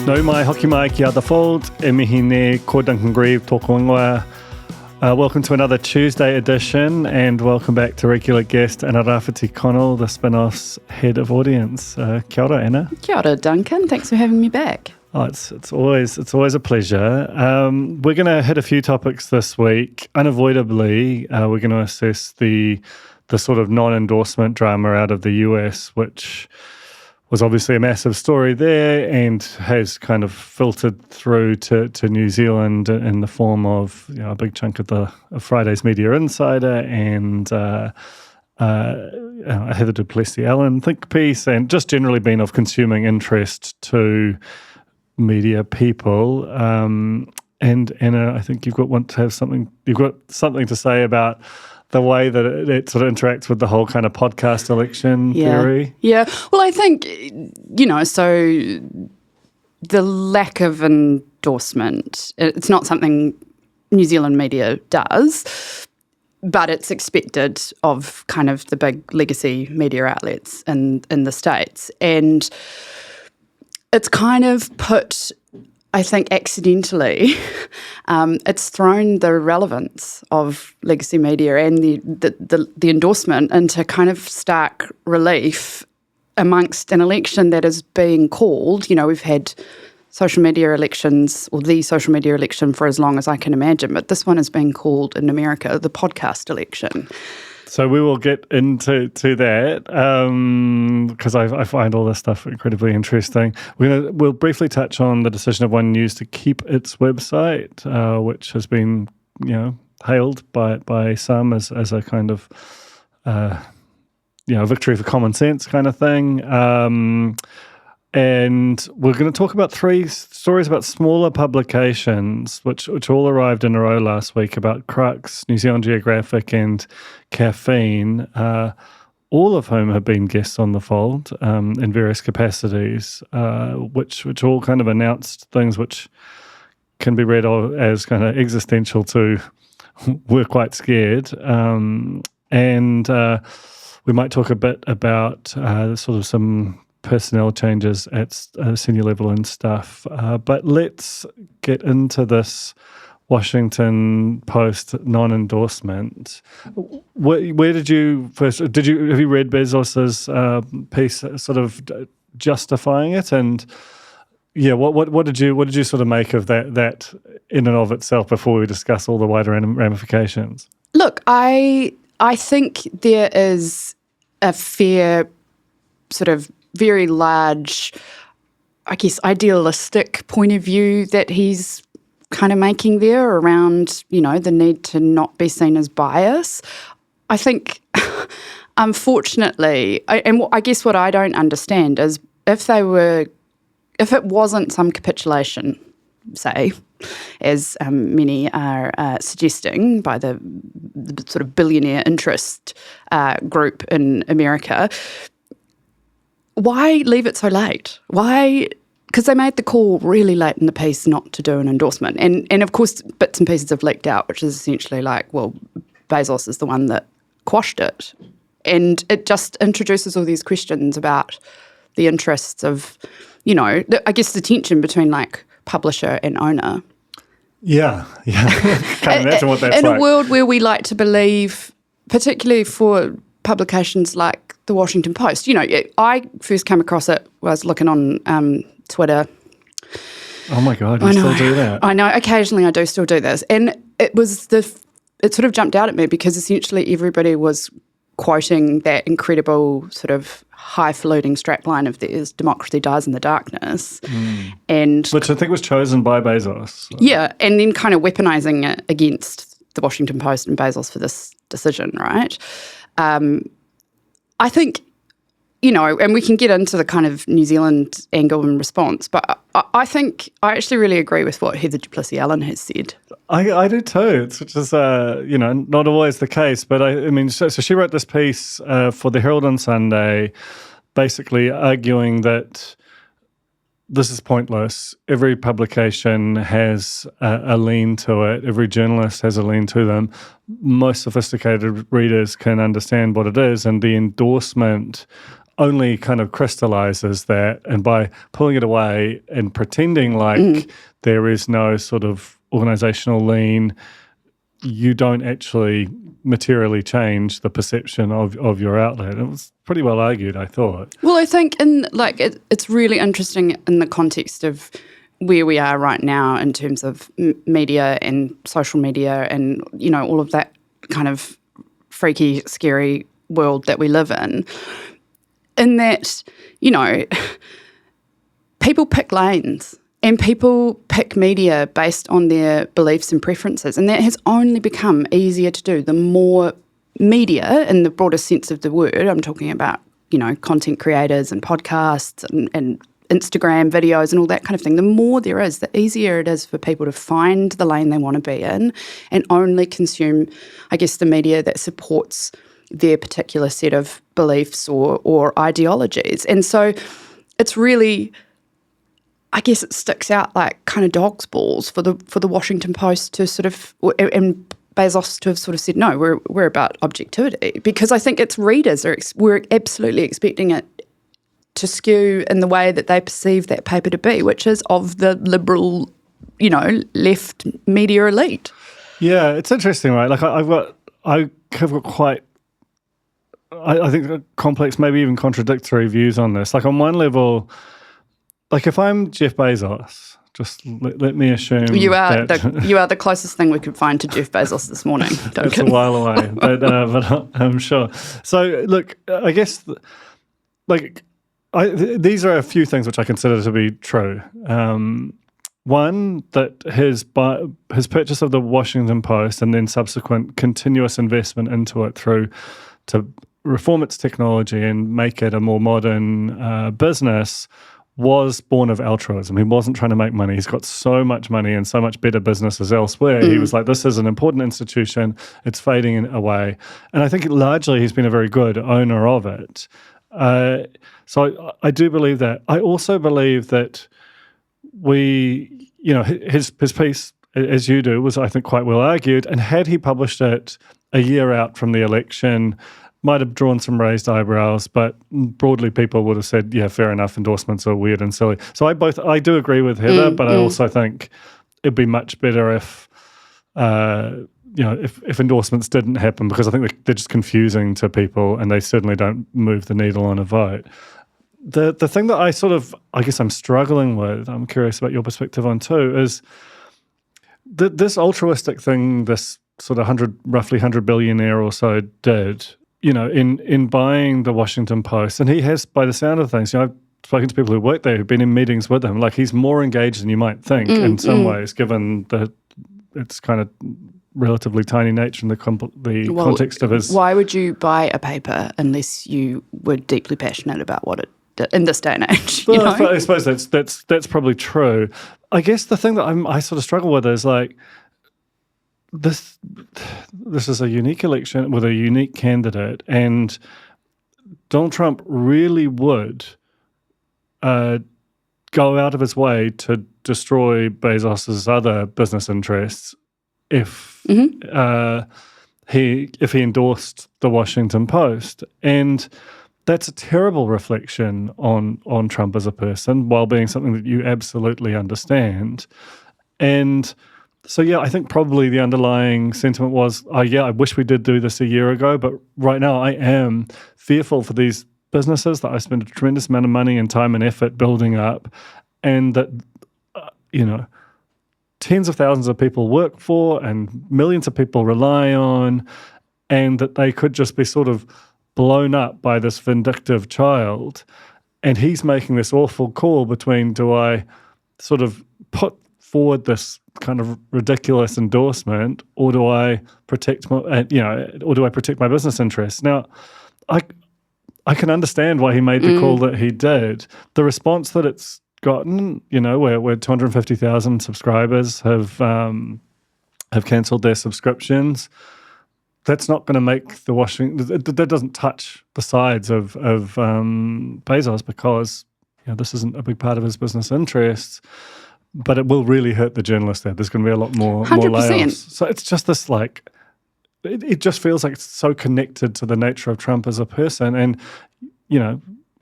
Nau mai hoki mai ki ada fold, e mihi ne ko Duncan Grieve tōku ingoa. Welcome to another Tuesday edition, and welcome back to regular guest Anna Rafferty Connell, the Spin-Off's head of audience. Kia ora, Anna. Kia ora, Duncan. Thanks for having me back. Oh, it's always a pleasure. We're going to hit a few topics this week. Unavoidably, we're going to assess the sort of non-endorsement drama out of the US, which was obviously a massive story there and has kind of filtered through to New Zealand in the form of a big chunk of Friday's Media Insider and a Heather du Plessis-Allen think piece, and just generally been of consuming interest to media people. And Anna, I think you've got something to say about the way that it sort of interacts with the whole kind of podcast election theory. Yeah. Well, I think, so the lack of endorsement, it's not something New Zealand media does, but it's expected of kind of the big legacy media outlets in the States. And it's kind of put, I think, accidentally, it's thrown the relevance of legacy media and the endorsement into kind of stark relief amongst an election that is being called. We've had social media elections, or the social media election, for as long as I can imagine, but this one is being called in America the podcast election. So we will get into that because I find all this stuff incredibly interesting. We'll briefly touch on the decision of One News to keep its website, which has been hailed by some as a kind of victory for common sense kind of thing. And we're going to talk about three stories about smaller publications, which all arrived in a row last week, about Crux, New Zealand Geographic, and Caffeine, all of whom have been guests on The Fold in various capacities, which all kind of announced things which can be read as kind of existential to we're quite scared. And we might talk a bit about sort of some personnel changes at senior level and stuff. But let's get into this Washington Post non-endorsement. Where did you first? Have you read Bezos's piece, sort of justifying it? And what did you sort of make of that in and of itself before we discuss all the wider ramifications? Look, I think there is a fair sort of very large, I guess, idealistic point of view that he's kind of making there around, the need to not be seen as bias. I think, unfortunately, I guess what I don't understand is if it wasn't some capitulation, say, as many are suggesting by the sort of billionaire interest group in America, why leave it so late? Why? Because they made the call really late in the piece not to do an endorsement. And of course, bits and pieces have leaked out, which is essentially like, well, Bezos is the one that quashed it. And it just introduces all these questions about the interests of, I guess the tension between like publisher and owner. Yeah. Can't imagine what that's like. In a world where we like to believe, particularly for publications like the Washington Post. I first came across it when I was looking on Twitter. Oh my God, you still do that? I know, occasionally I do still do this. And it sort of jumped out at me because essentially everybody was quoting that incredible sort of highfalutin strapline of theirs, democracy dies in the darkness. And which I think was chosen by Bezos. Yeah, and then kind of weaponizing it against the Washington Post and Bezos for this decision, right? I think, and we can get into the kind of New Zealand angle and response, but I think I actually really agree with what Heather du Plessis-Allen has said. I do too, which is, not always the case. But I mean, so she wrote this piece for the Herald on Sunday, basically arguing that this is pointless. Every publication has a lean to it. Every journalist has a lean to them. Most sophisticated readers can understand what it is, and the endorsement only kind of crystallizes that. And by pulling it away and pretending like there is no sort of organizational lean, you don't actually materially change the perception of your outlet. It was pretty well argued, I thought. Well, I think it's really interesting in the context of where we are right now in terms of media and social media and, all of that kind of freaky, scary world that we live in that, people pick lanes and people pick media based on their beliefs and preferences, and that has only become easier to do the more media, in the broader sense of the word, I'm talking about, content creators and podcasts and Instagram videos and all that kind of thing, the more there is, the easier it is for people to find the lane they want to be in and only consume, I guess, the media that supports their particular set of beliefs or ideologies. And so it's really, I guess it sticks out like kind of dog's balls for the Washington Post to sort of, and Bezos to have sort of said, no, we're about objectivity, because I think its readers were absolutely expecting it to skew in the way that they perceive that paper to be, which is of the liberal, left media elite. Yeah, it's interesting, right? Like I have got quite, I think, complex, maybe even contradictory views on this. Like on one level, like if I'm Jeff Bezos, just let me assume you are that the closest thing we could find to Jeff Bezos this morning. That's a while away, but I'm sure. So look, I guess these are a few things which I consider to be true. One, that his purchase of the Washington Post and then subsequent continuous investment into it to reform its technology and make it a more modern business was born of altruism. He wasn't trying to make money. He's got so much money and so much better businesses elsewhere. He was like, this is an important institution. It's fading away. And I think largely he's been a very good owner of it. So I do believe that. I also believe that his piece, as you do, was, I think, quite well argued. And had he published it a year out from the election, might have drawn some raised eyebrows, but broadly people would have said, yeah, fair enough, endorsements are weird and silly. So I do agree with Heather, but I also think it'd be much better if endorsements didn't happen, because I think they're just confusing to people and they certainly don't move the needle on a vote. The thing that I guess I'm struggling with, I'm curious about your perspective on too, is this altruistic thing, this sort of roughly 100 billionaire or so did, in buying the Washington Post. And he has, by the sound of things, I've spoken to people who work there who've been in meetings with him, like he's more engaged than you might think in some ways, given its kind of relatively tiny nature in the context of his... Why would you buy a paper unless you were deeply passionate about what it did in this day and age? Well, I suppose that's probably true. I guess the thing that I sort of struggle with is like, this is a unique election with a unique candidate, and Donald Trump really would go out of his way to destroy Bezos's other business interests if he endorsed the Washington Post. And that's a terrible reflection on Trump as a person, while being something that you absolutely understand. And so, yeah, I think probably the underlying sentiment was, I wish we did do this a year ago, but right now I am fearful for these businesses that I spend a tremendous amount of money and time and effort building up, and that, tens of thousands of people work for and millions of people rely on, and that they could just be sort of blown up by this vindictive child. And he's making this awful call between, do I sort of put forward this kind of ridiculous endorsement, or do I protect my business interests? Now, I can understand why he made the call that he did. The response that it's gotten, where 250,000 subscribers have cancelled their subscriptions, that's not going to make the Washington. That doesn't touch the sides of Bezos, because this isn't a big part of his business interests. But it will really hurt the journalists there. There's going to be a lot more 100%. layoffs. So it's just this it just feels like it's so connected to the nature of Trump as a person. And,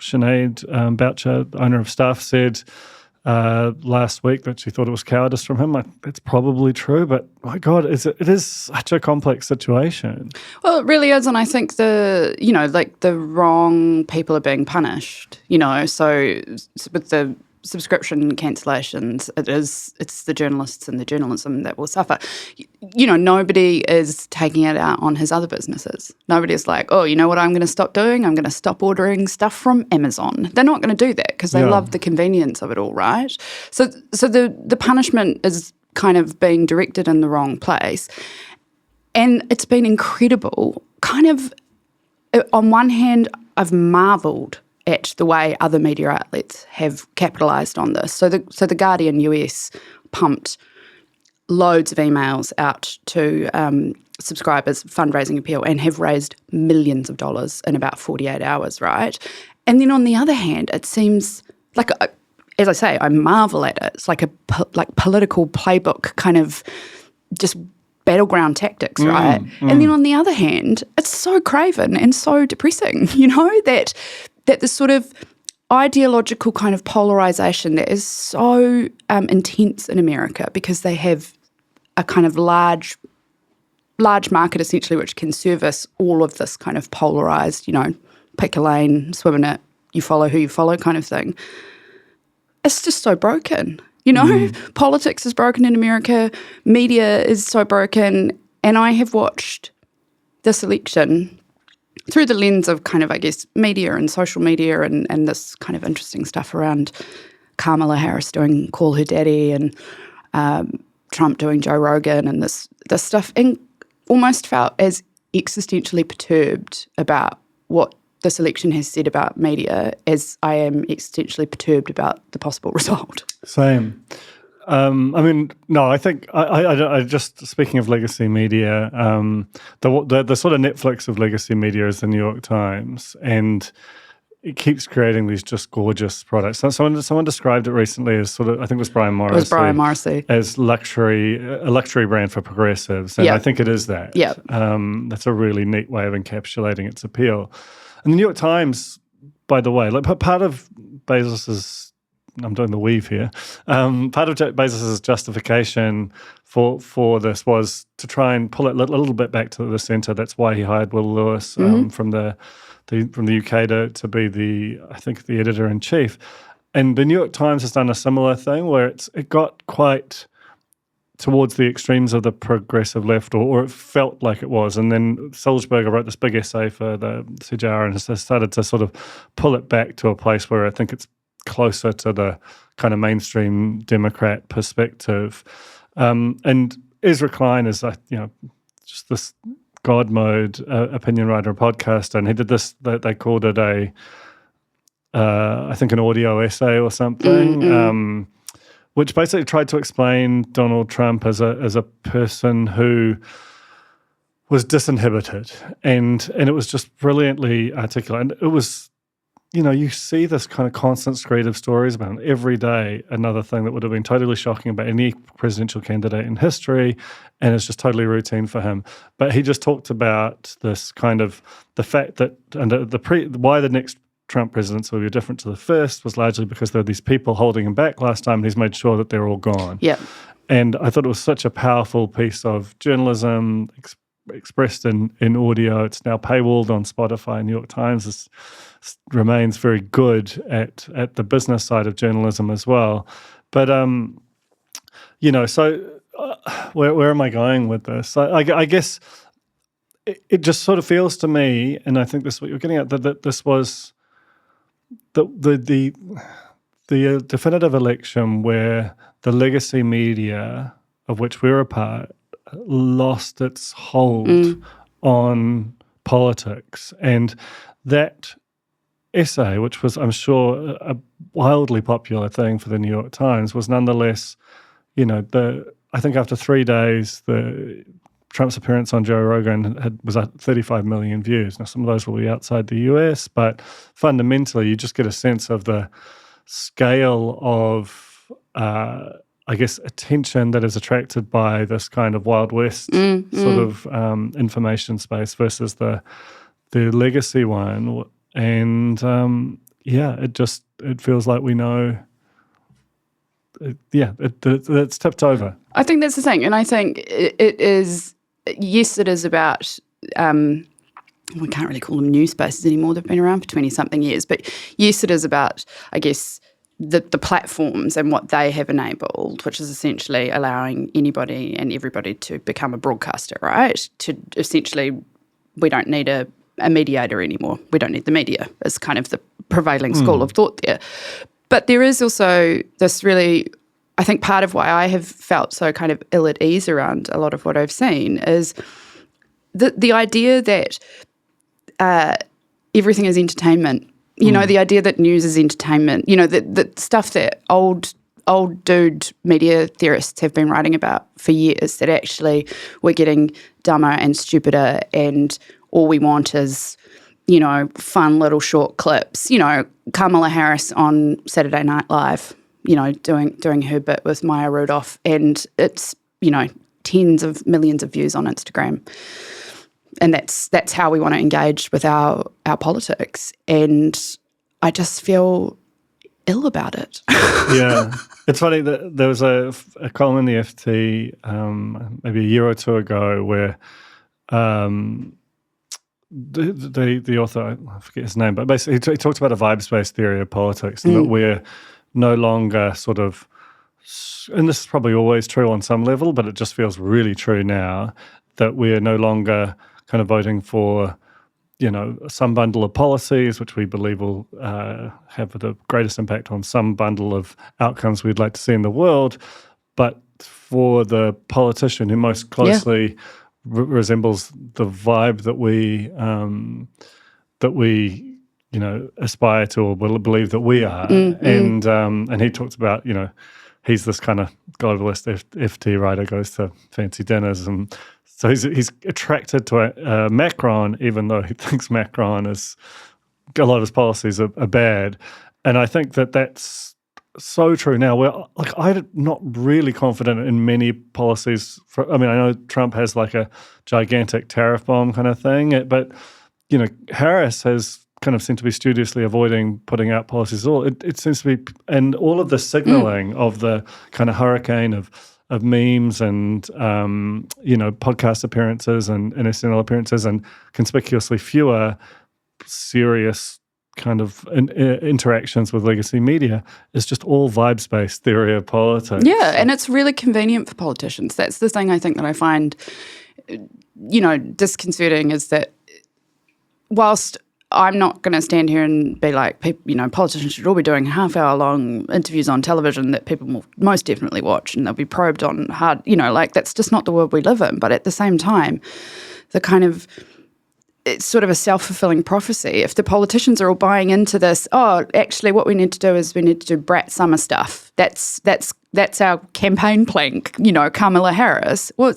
Sinead Boucher, owner of Stuff, said last week that she thought it was cowardice from him. It's probably true, but my God, it is such a complex situation. Well, it really is, and I think the wrong people are being punished. So with the subscription cancellations, it's the journalists and the journalism that will suffer. Nobody is taking it out on his other businesses. Nobody is like, oh, you know what I'm going to stop doing? I'm going to stop ordering stuff from Amazon. They're not going to do that because they love the convenience of it all, right? So the punishment is kind of being directed in the wrong place. And it's been incredible. Kind of, on one hand, I've marvelled at the way other media outlets have capitalised on this. So the Guardian US pumped loads of emails out to subscribers, fundraising appeal, and have raised millions of dollars in about 48 hours, right? And then on the other hand, it seems like, as I say, I marvel at it. It's like a political playbook kind of just battleground tactics, right? And then on the other hand, it's so craven and so depressing, that the sort of ideological kind of polarization that is so intense in America because they have a kind of large market essentially which can service all of this kind of polarized, pick a lane, swim in it, you follow who you follow kind of thing. It's just so broken. Politics is broken in America, media is so broken, and I have watched this election through the lens of kind of, I guess, media and social media and this kind of interesting stuff around Kamala Harris doing Call Her Daddy and Trump doing Joe Rogan and this stuff, and almost felt as existentially perturbed about what this election has said about media as I am existentially perturbed about the possible result. Same. I think I just speaking of legacy media, the sort of Netflix of legacy media is the New York Times, and it keeps creating these just gorgeous products. So someone described it recently as sort of, I think it was Brian Morrissey. It was Brian Morrissey. As a luxury brand for progressives, and I think it is that. Yeah. That's a really neat way of encapsulating its appeal. And the New York Times, by the way, like part of Bezos's, I'm doing the weave here. Part of Bezos's justification for this was to try and pull it a little bit back to the centre. That's why he hired Will Lewis from the UK to be the editor in chief. And the New York Times has done a similar thing where it got quite towards the extremes of the progressive left, or it felt like it was. And then Sulzberger wrote this big essay for the CJR and has started to sort of pull it back to a place where I think it's closer to the kind of mainstream Democrat perspective. And Ezra Klein is, just this God mode opinion writer and podcaster, and he did this, they called it an audio essay or something, which basically tried to explain Donald Trump as a person who was disinhibited, and it was just brilliantly articulate. And it was, you see this kind of constant screed of stories about him every day, another thing that would have been totally shocking about any presidential candidate in history, and it's just totally routine for him. But he just talked about this kind of the fact that, and why the next Trump presidency will be different to the first was largely because there were these people holding him back last time, and he's made sure that they're all gone. Yeah. And I thought it was such a powerful piece of journalism expressed in audio. It's now paywalled on Spotify. New York Times remains very good at the business side of journalism as well. But, where am I going with this? I guess it just sort of feels to me, and I think this is what you're getting at, that this was the definitive election where the legacy media, of which we're a part, lost its hold on politics. And that essay, which was, I'm sure, a wildly popular thing for the New York Times, was nonetheless, I think after 3 days, Trump's appearance on Joe Rogan was at 35 million views. Now, some of those will be outside the US, but fundamentally, you just get a sense of the scale of, attention that is attracted by this kind of Wild West sort of information space versus the legacy one. And it feels like we know. It's tipped over. I think that's the thing. And I think it is, yes, it is about, we can't really call them new spaces anymore. They've been around for 20-something years. But yes, it is about, I guess, the platforms and what they have enabled, which is essentially allowing anybody and everybody to become a broadcaster, right? To essentially, we don't need a mediator anymore. We don't need the media is kind of the prevailing school of thought there. But there is also this really, I think part of why I have felt so kind of ill at ease around a lot of what I've seen is the idea that everything is entertainment. You know, the idea that news is entertainment. You know, the stuff that old dude media theorists have been writing about for years, that actually we're getting dumber and stupider and all we want is, you know, fun little short clips. You know, Kamala Harris on Saturday Night Live, you know, doing her bit with Maya Rudolph, and it's, you know, tens of millions of views on Instagram. And that's how we want to engage with our politics. And I just feel ill about it. Yeah. It's funny that there was a column in the FT maybe a year or two ago where the author, I forget his name, but basically he talked about a vibes-based theory of politics, and that we're no longer sort of, and this is probably always true on some level, but it just feels really true now, that we're no longer kind of voting for, you know, some bundle of policies which we believe will have the greatest impact on some bundle of outcomes we'd like to see in the world, but for the politician who most closely resembles the vibe that we you know aspire to or believe that we are. And he talks about, you know, he's this kind of globalist FT writer, goes to fancy dinners, and so he's attracted to Macron, even though he thinks Macron is, a lot of his policies are bad. And I think that's so true now. Where, like, I'm not really confident in many policies. I mean, I know Trump has like a gigantic tariff bomb kind of thing, but, you know, Harris has kind of seemed to be studiously avoiding putting out policies at all. It seems to be, and all of the signaling of the kind of hurricane of memes and, you know, podcast appearances and SNL appearances and conspicuously fewer serious kind of interactions with legacy media is just all vibes-based theory of politics. Yeah, and it's really convenient for politicians. That's the thing I think that I find, you know, disconcerting, is that whilst I'm not going to stand here and be like, you know, politicians should all be doing half-hour-long interviews on television that people will most definitely watch and they'll be probed on hard, you know, like that's just not the world we live in. But at the same time, the kind of, it's sort of a self-fulfilling prophecy. If the politicians are all buying into this, oh, actually what we need to do is we need to do brat summer stuff. That's our campaign plank, you know, Kamala Harris. Well,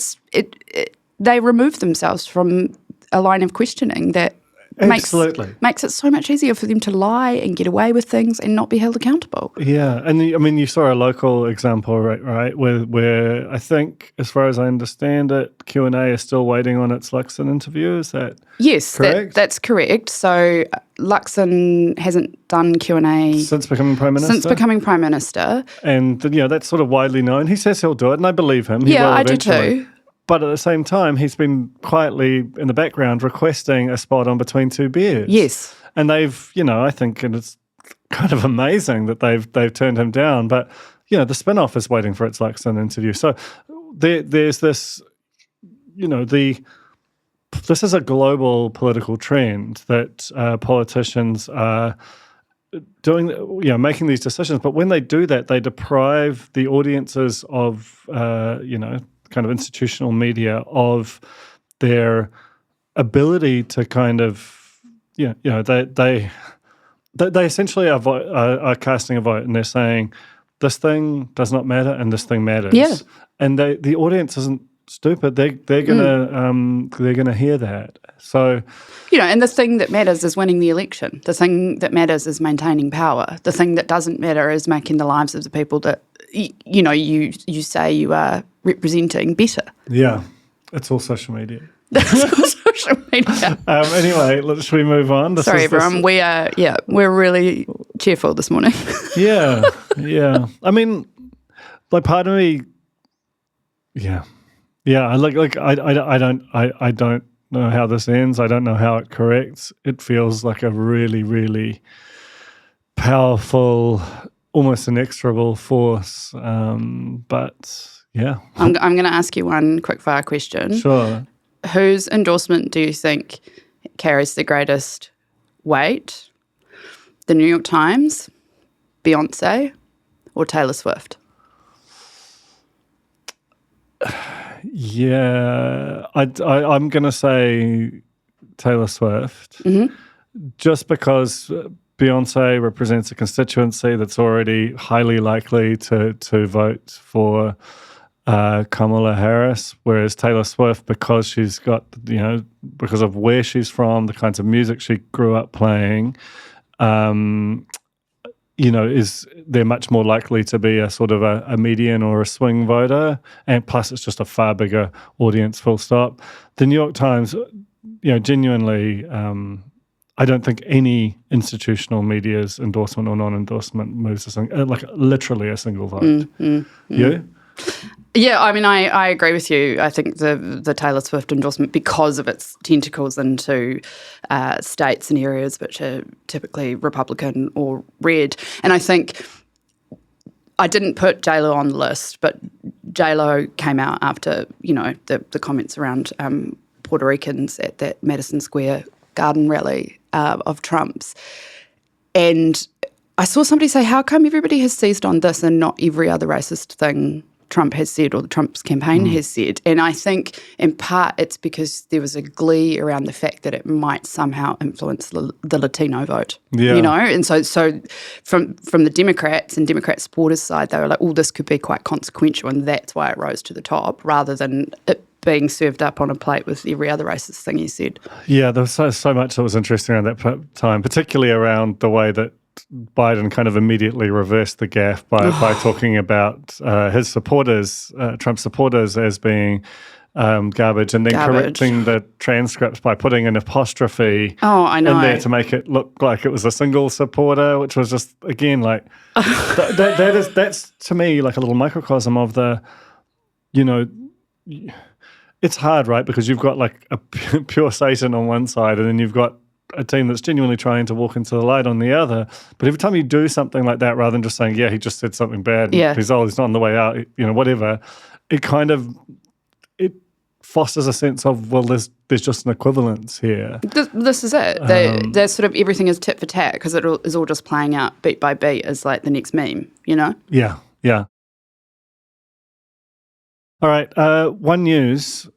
they remove themselves from a line of questioning that makes it so much easier for them to lie and get away with things and not be held accountable. Yeah, and I mean, you saw a local example, right, where I think, as far as I understand it, Q&A is still waiting on its Luxon interview. Is that correct? That's correct. So Luxon hasn't done Q&A since becoming Prime Minister. And, you know, that's sort of widely known. He says he'll do it, and I believe him. Yeah, I do too. But at the same time, he's been quietly in the background requesting a spot on Between Two Beers. Yes. And they've, you know, I think, and it's kind of amazing that they've turned him down. But, you know, the spin-off is waiting for its Luxon interview. So there's this, you know, this is a global political trend that politicians are doing, you know, making these decisions. But when they do that, they deprive the audiences of, you know, kind of institutional media of their ability to kind of, you know, they essentially are casting a vote, and they're saying this thing does not matter and this thing matters. Yeah. And the audience isn't stupid. They're gonna hear that. So, you know, and the thing that matters is winning the election. The thing that matters is maintaining power. The thing that doesn't matter is making the lives of the people that you know you say you are representing better. Yeah, it's all social media. That's all social media. Anyway, should we move on? Sorry, everyone. We're really cheerful this morning. Yeah, yeah. I mean, like part of me, yeah, yeah. I don't know how this ends. I don't know how it corrects. It feels like a really, really powerful, almost inexorable force. But yeah, I'm going to ask you one quick fire question. sure. Whose endorsement do you think carries the greatest weight? The New York Times, Beyonce, or Taylor Swift? Yeah, I'm going to say Taylor Swift, just because Beyonce represents a constituency that's already highly likely to vote for Kamala Harris, whereas Taylor Swift, because she's got, because of where she's from, the kinds of music she grew up playing, is they're much more likely to be a sort of a median or a swing voter, and plus it's just a far bigger audience. Full stop. The New York Times, genuinely, I don't think any institutional media's endorsement or non-endorsement moves like literally a single vote. You? Yeah, I mean, I agree with you. I think the Taylor Swift endorsement, because of its tentacles into states and areas which are typically Republican or red, and I think I didn't put J-Lo on the list, but J-Lo came out after, the comments around Puerto Ricans at that Madison Square Garden rally of Trump's. And I saw somebody say, how come everybody has seized on this and not every other racist thing Trump has said or Trump's campaign has said? And I think in part it's because there was a glee around the fact that it might somehow influence the Latino vote, And so from the Democrats and Democrat supporters' side, they were like, oh, this could be quite consequential, and that's why it rose to the top rather than it being served up on a plate with every other racist thing he said. Yeah, there was so much that was interesting around that time, particularly around the way that Biden kind of immediately reversed the gaffe by talking about his supporters, Trump supporters, as being garbage, and then correcting the transcripts by putting an apostrophe in there to make it look like it was a single supporter, which was just, again, like, that's to me like a little microcosm of the, it's hard, right? Because you've got like a pure Satan on one side, and then you've got a team that's genuinely trying to walk into the light on the other. But every time you do something like that, rather than just saying, yeah, he just said something bad, he's not on the way out, whatever, it kind of, it fosters a sense of, well, there's just an equivalence here. This is it. There's sort of everything is tit for tat, because it is all just playing out beat by beat as like the next meme, Yeah. All right. One News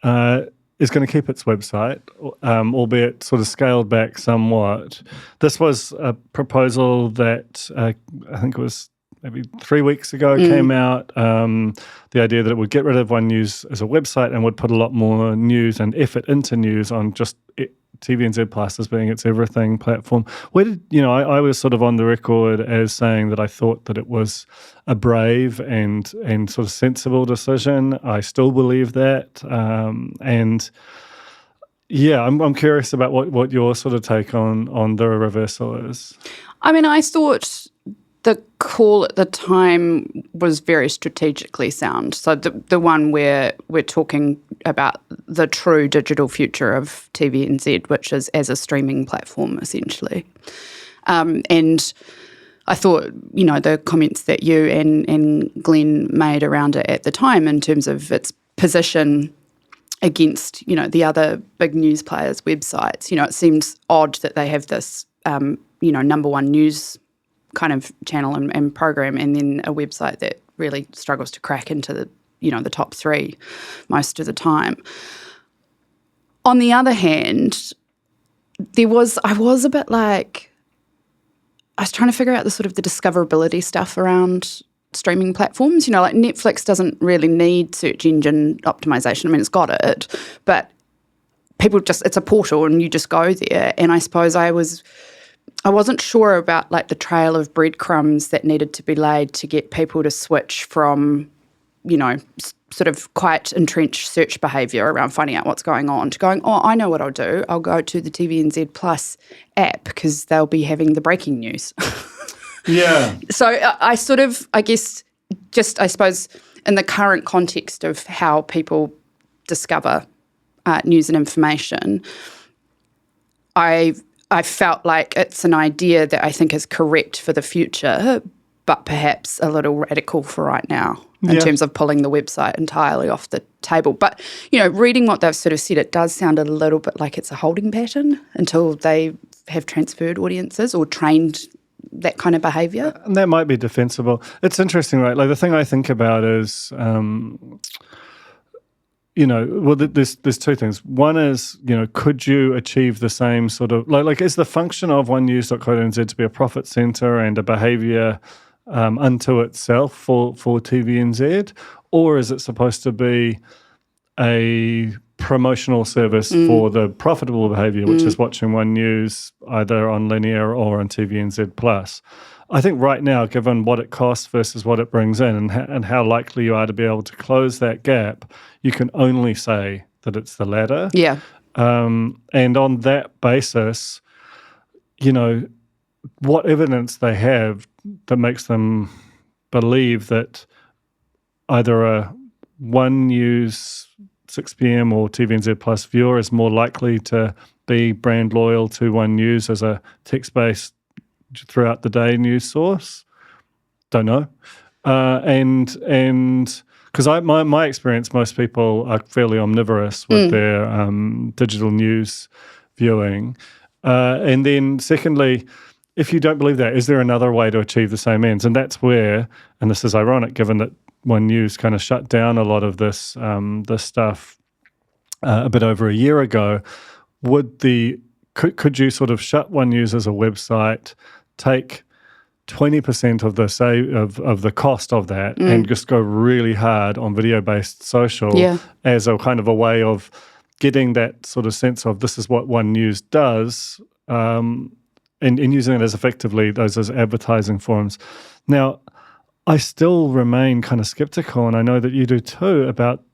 is going to keep its website, albeit sort of scaled back somewhat. This was a proposal that I think it was maybe 3 weeks ago came out. The idea that it would get rid of One News as a website and would put a lot more news and effort into news on just TVNZ Plus as being its everything platform. Where did I was sort of on the record as saying that I thought that it was a brave and sort of sensible decision. I still believe that, and yeah, I'm curious about what your sort of take on the reversal is. I mean, I thought the call at the time was very strategically sound. So the one where we're talking about the true digital future of TVNZ, which is as a streaming platform, essentially. And I thought, the comments that you and Glenn made around it at the time in terms of its position against, the other big news players' websites, it seems odd that they have this, number one news kind of channel and program, and then a website that really struggles to crack into the top three most of the time. On the other hand, I was a bit like, I was trying to figure out the sort of the discoverability stuff around streaming platforms. Like Netflix doesn't really need search engine optimization. I mean, it's got it, but people it's a portal and you just go there. And I suppose I wasn't sure about like the trail of breadcrumbs that needed to be laid to get people to switch from sort of quite entrenched search behaviour around finding out what's going on, to going, oh, I know what I'll do. I'll go to the TVNZ Plus app because they'll be having the breaking news. Yeah. So I guess, I suppose, in the current context of how people discover news and information, I felt like it's an idea that I think is correct for the future, but perhaps a little radical for right now in terms of pulling the website entirely off the table. But, reading what they've sort of said, it does sound a little bit like it's a holding pattern until they have transferred audiences or trained that kind of behaviour. And that might be defensible. It's interesting, right? Like the thing I think about is, there's two things. One is, could you achieve the same sort of, like is the function of onenews.co.nz to be a profit centre and a behaviour unto itself for TVNZ, or is it supposed to be a promotional service for the profitable behaviour, which is watching One News either on linear or on TVNZ Plus? I think right now, given what it costs versus what it brings in and how likely you are to be able to close that gap, you can only say that it's the latter. Yeah. And on that basis, what evidence they have that makes them believe that either a One News 6 p.m. or TVNZ Plus viewer is more likely to be brand loyal to One News as a text-based throughout the day news source? Don't know. And because my experience, most people are fairly omnivorous with their digital news viewing. And then secondly, if you don't believe that, is there another way to achieve the same ends? And that's where, and this is ironic given that One News kind of shut down a lot of this stuff a bit over a year ago, could you sort of shut One News as a website, take 20% of the cost of that and just go really hard on video-based social as a kind of a way of getting that sort of sense of this is what One News does, and using it as effectively those as advertising forums. Now, I still remain kind of skeptical, and I know that you do too, about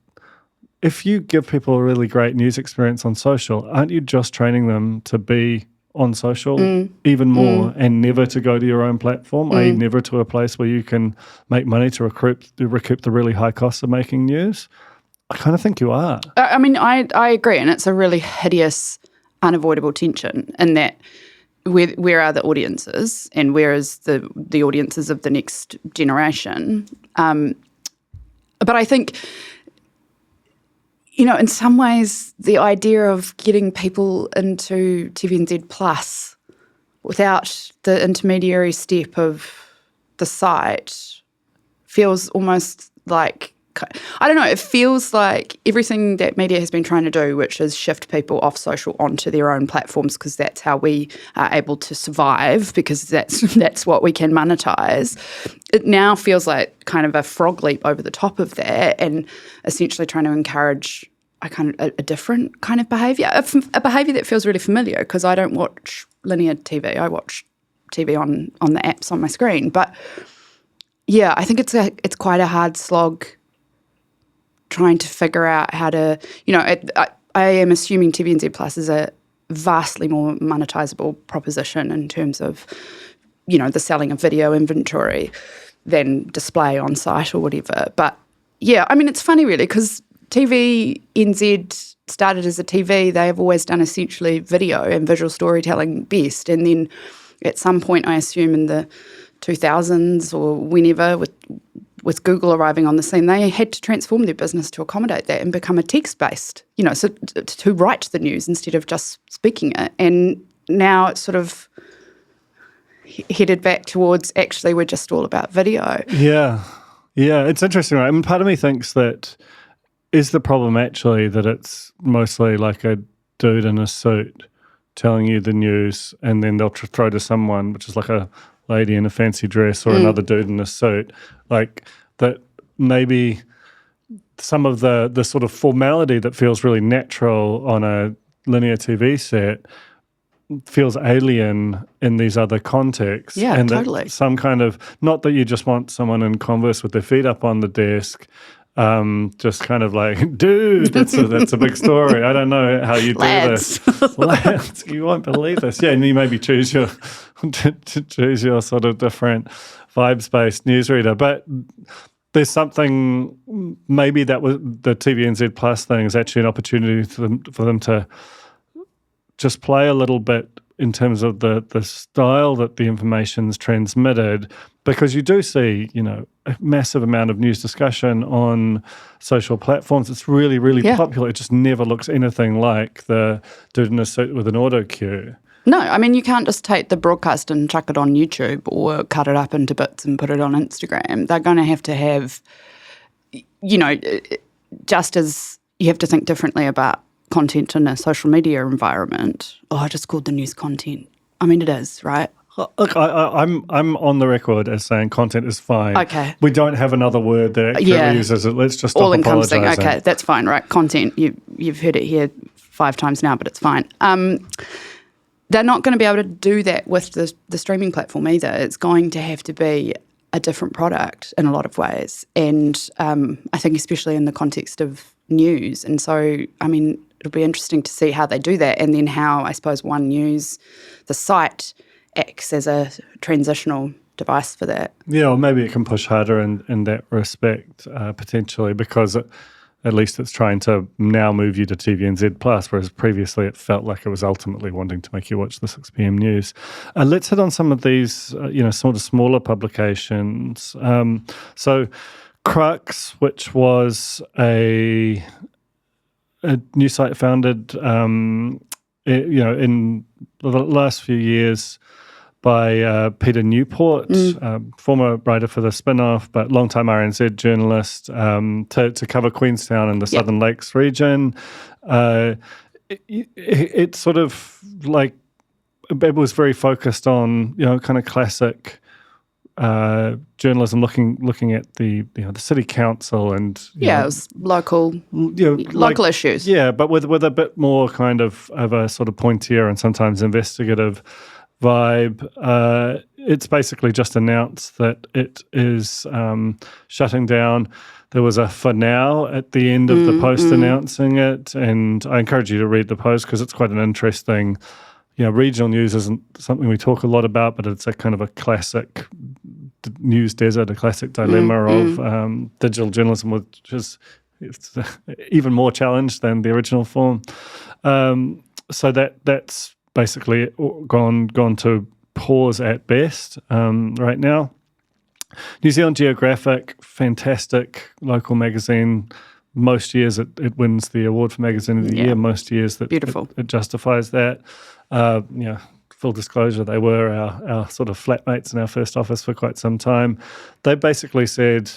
if you give people a really great news experience on social, aren't you just training them to be on social even more and never to go to your own platform, i.e. never to a place where you can make money to recoup the really high costs of making news? I kind of think you are. I mean, I agree, and it's a really hideous, unavoidable tension in that where are the audiences and where is the audiences of the next generation? But I think, in some ways, the idea of getting people into TVNZ Plus without the intermediary step of the site feels almost like, I don't know, it feels like everything that media has been trying to do, which is shift people off social onto their own platforms because that's how we are able to survive, because that's what we can monetize. It now feels like kind of a frog leap over the top of that and essentially trying to encourage a different kind of behaviour, a behaviour that feels really familiar because I don't watch linear TV. I watch TV on the apps on my screen. But yeah, I think it's quite a hard slog trying to figure out how to, I am assuming TVNZ Plus is a vastly more monetizable proposition in terms of, the selling of video inventory than display on site or whatever. But yeah, I mean, it's funny really because TVNZ started as a TV. They have always done essentially video and visual storytelling best. And then at some point, I assume in the 2000s or whenever, with Google arriving on the scene, they had to transform their business to accommodate that and become a text-based, so to write the news instead of just speaking it. And now it's sort of headed back towards actually we're just all about video. Yeah, it's interesting, right? I mean, part of me thinks that is the problem actually that it's mostly like a dude in a suit telling you the news and then they'll throw to someone, which is like a lady in a fancy dress or another dude in a suit, like that maybe some of the sort of formality that feels really natural on a linear TV set feels alien in these other contexts. Yeah, and totally. That some kind of, not that you just want someone in Converse with their feet up on the desk, just kind of like, dude, that's a big story. I don't know how you do Lads. this. Lads, you won't believe this. Yeah, and you maybe choose your choose your sort of different vibes-based newsreader. But there's something, maybe that was the TVNZ Plus thing is actually an opportunity for them to just play a little bit in terms of the style that the information's transmitted, because you do see, a massive amount of news discussion on social platforms. It's really, really popular. It just never looks anything like the dude in a suit with an auto cue. No, I mean, you can't just take the broadcast and chuck it on YouTube or cut it up into bits and put it on Instagram. They're going to have, just as you have to think differently about content in a social media environment. Oh, I just called the news content. I mean, it is, right? Look, I'm on the record as saying content is fine. Okay. We don't have another word that actually uses it. Let's just stop all-encompassing. apologising. Okay, that's fine, right? Content. You've heard it here 5 times now, but it's fine. They're not going to be able to do that with the streaming platform either. It's going to have to be a different product in a lot of ways, and I think especially in the context of news. And so, I mean, it'll be interesting to see how they do that, and then how, I suppose, One News, the site, acts as a transitional device for that. Yeah, or maybe it can push harder in that respect, potentially, because at least it's trying to now move you to TVNZ Plus, whereas previously it felt like it was ultimately wanting to make you watch the 6 p.m. news. Let's hit on some of these, sort of smaller publications. So Crux, which was a news site founded, in the last few years by Peter Newport, former writer for The Spin-Off, but longtime RNZ journalist, to cover Queenstown and the Southern Lakes region. It sort of like, it was very focused on, kind of classic journalism, looking at the city council and it was local issues. Yeah, but with a bit more kind of a sort of pointier and sometimes investigative vibe. It's basically just announced that it is shutting down. There was a "for now" at the end of the post announcing it, and I encourage you to read the post because it's quite an interesting. Regional news isn't something we talk a lot about, but it's a kind of a classic news desert, a classic dilemma of digital journalism, which is it's even more challenged than the original form. So that's basically gone to pause at best right now. New Zealand Geographic, fantastic local magazine. Most years it wins the award for Magazine of the Year. Most years that beautiful. It justifies that. Full disclosure, they were our sort of flatmates in our first office for quite some time. They basically said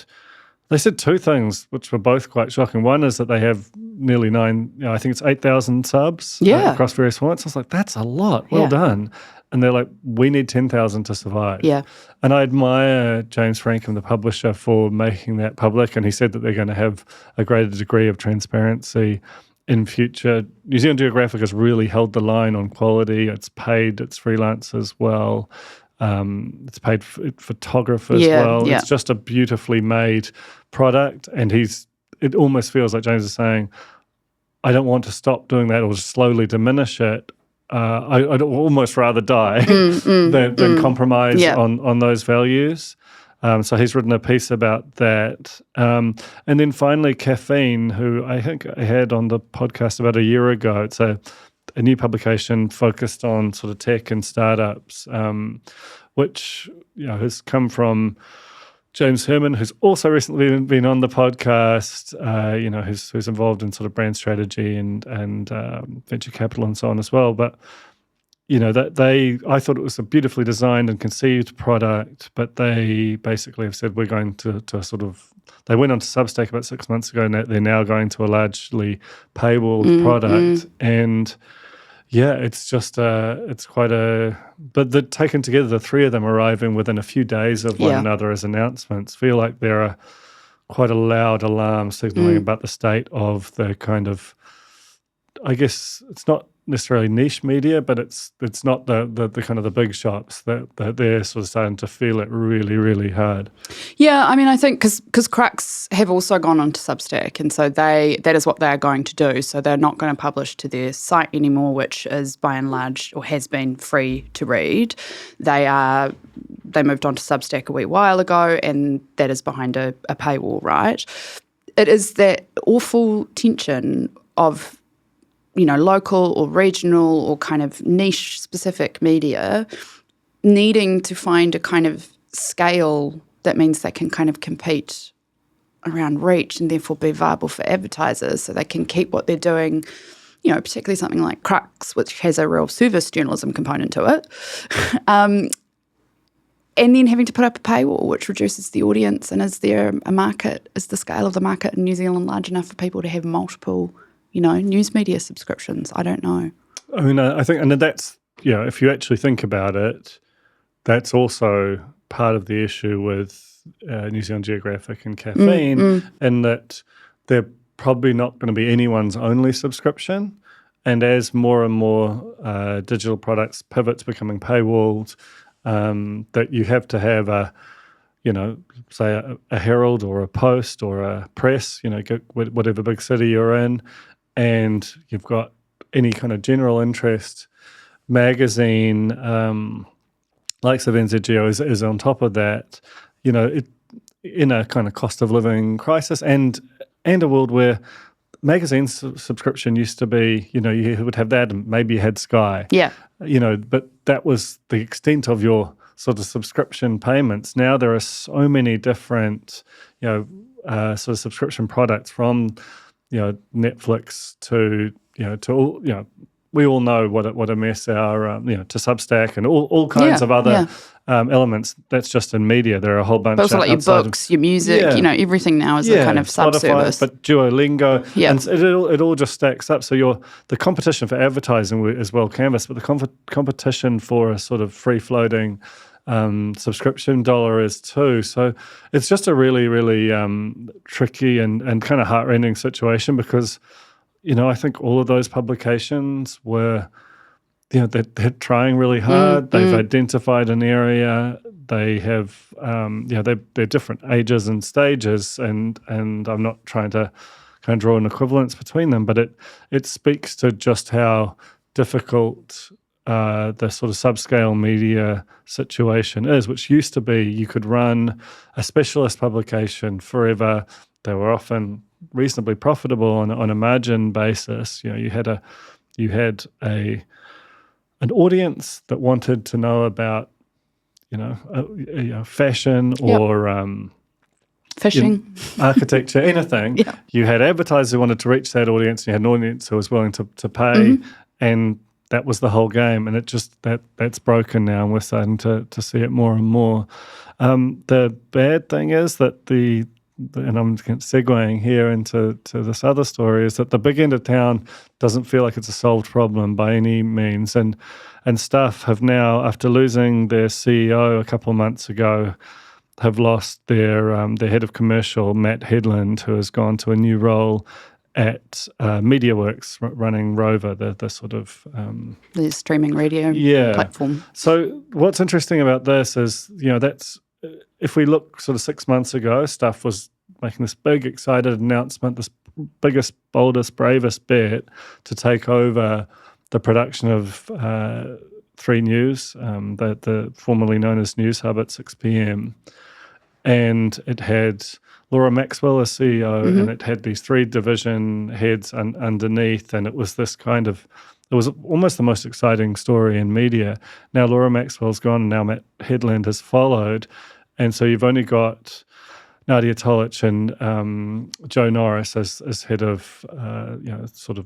2 things, which were both quite shocking. One is that they have nearly I think it's 8,000 subs across various formats. I was like, that's a lot. Well done. And they're like, we need 10,000 to survive. Yeah. And I admire James Frankham, the publisher, for making that public. And he said that they're going to have a greater degree of transparency in future. New Zealand Geographic has really held the line on quality. It's paid its freelancers well. It's paid photographers well. Yeah. It's just a beautifully made product. And it almost feels like James is saying, I don't want to stop doing that or slowly diminish it. I'd almost rather die than compromise on those values. So he's written a piece about that. And then finally, Caffeine, who I think I had on the podcast about a year ago. It's a new publication focused on sort of tech and startups, which has come from James Herman, who's also recently been on the podcast, who's involved in sort of brand strategy and venture capital and so on as well. But, I thought it was a beautifully designed and conceived product, but they basically have said we're going to sort of, they went on to Substack about 6 months ago, and they're now going to a largely paywalled product. And it's just it's quite but taken together, the 3 of them arriving within a few days of one another as announcements feel like they're quite a loud alarm signaling about the state of the kind of, I guess it's not necessarily niche media, but it's not the kind of the big shops that they're sort of starting to feel it really, really hard. Yeah, I mean, I think because Crux have also gone onto Substack, and so that is what they are going to do. So they're not going to publish to their site anymore, which is by and large, or has been, free to read. They moved on to Substack a wee while ago, and that is behind a paywall, right? It is that awful tension of, local or regional or kind of niche specific media needing to find a kind of scale that means they can kind of compete around reach and therefore be viable for advertisers so they can keep what they're doing, particularly something like Crux, which has a real service journalism component to it. And then having to put up a paywall, which reduces the audience. And is there a market? Is the scale of the market in New Zealand large enough for people to have multiple, news media subscriptions? I don't know. I mean, I think, and that's, if you actually think about it, that's also part of the issue with New Zealand Geographic and Caffeine, in that they're probably not going to be anyone's only subscription. And as more and more digital products pivot to becoming paywalled, that you have to have say a Herald or a Post or a Press, whatever big city you're in, and you've got any kind of general interest magazine, likes of NZGO is on top of that, in a kind of cost of living crisis and a world where magazine subscription used to be, you would have that and maybe you had Sky. Yeah. But that was the extent of your sort of subscription payments. Now there are so many different, sort of subscription products from, Netflix to, to all, we all know what a mess our, to Substack and all kinds of other elements. That's just in media. There are a whole bunch. But also like your books, your music, everything now is a kind of Spotify, subservice. but Duolingo, and it all just stacks up. So the competition for advertising is well canvassed, but the competition for a sort of free-floating subscription dollar is too. So it's just a really, really tricky and kind of heart-rending situation because, I think all of those publications were, they're trying really hard. They've identified an area. They have, they're different ages and stages, and I'm not trying to kind of draw an equivalence between them, but it speaks to just how difficult the sort of subscale media situation is, which used to be you could run a specialist publication forever. They were often reasonably profitable on a margin basis. You had an audience that wanted to know about, fashion or fishing, architecture, anything. Yeah. You had advertisers who wanted to reach that audience. You had an audience who was willing to pay, and that was the whole game. And it just that's broken now, and we're starting to see it more and more. The bad thing is that and I'm segueing here into this other story, is that the big end of town doesn't feel like it's a solved problem by any means. And staff have now, after losing their CEO a couple of months ago, have lost their head of commercial, Matt Headland, who has gone to a new role at MediaWorks, running Rover, the sort of the streaming radio platform. So what's interesting about this is, that's, if we look sort of 6 months ago, Stuff was making this big, excited announcement, this biggest, boldest, bravest bet to take over the production of 3 News, the formerly known as News Hub at 6 p.m. And it had Laura Maxwell as CEO, and it had these 3 division heads underneath, and it was this kind of, it was almost the most exciting story in media. Now Laura Maxwell's gone, and now Matt Headland has followed, and so you've only got Nadia Tolich and Joe Norris as head of, sort of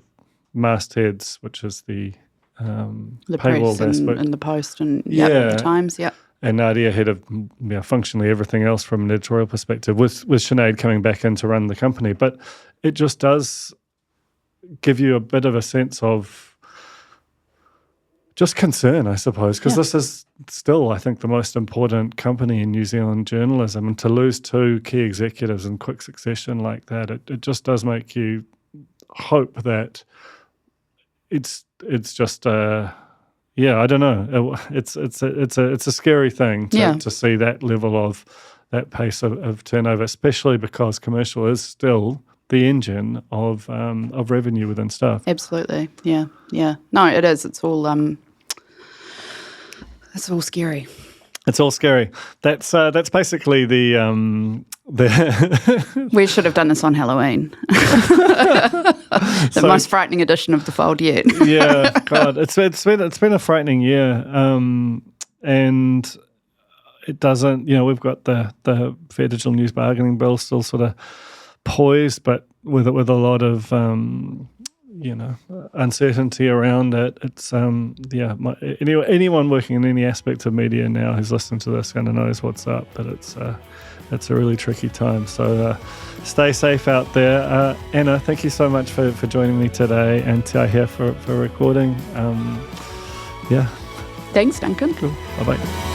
mastheads, which is the paywall Press and the Post and the Times, and Nadia head of functionally everything else from an editorial perspective, with Sinead coming back in to run the company. But it just does give you a bit of a sense of just concern, I suppose, because this is still, I think, the most important company in New Zealand journalism, and to lose 2 key executives in quick succession like that, it just does make you hope that it's just yeah, I don't know. It's a scary thing to see that level of that pace of turnover, especially because commercial is still the engine of revenue within stuff. Absolutely, yeah. No, it is. It's all scary. It's all scary. That's basically the We should have done this on Halloween. The most frightening edition of The Fold yet. Yeah, God, it's been a frightening year, and it doesn't. We've got the Fair Digital News Bargaining Bill still sort of poised, but with a lot of uncertainty around it. It's anyone working in any aspect of media now who's listening to this kind of knows what's up, but it's a really tricky time. So stay safe out there. Anna, thank you so much for joining me today, and Te here for recording. Thanks, Duncan. Cool. Bye-bye.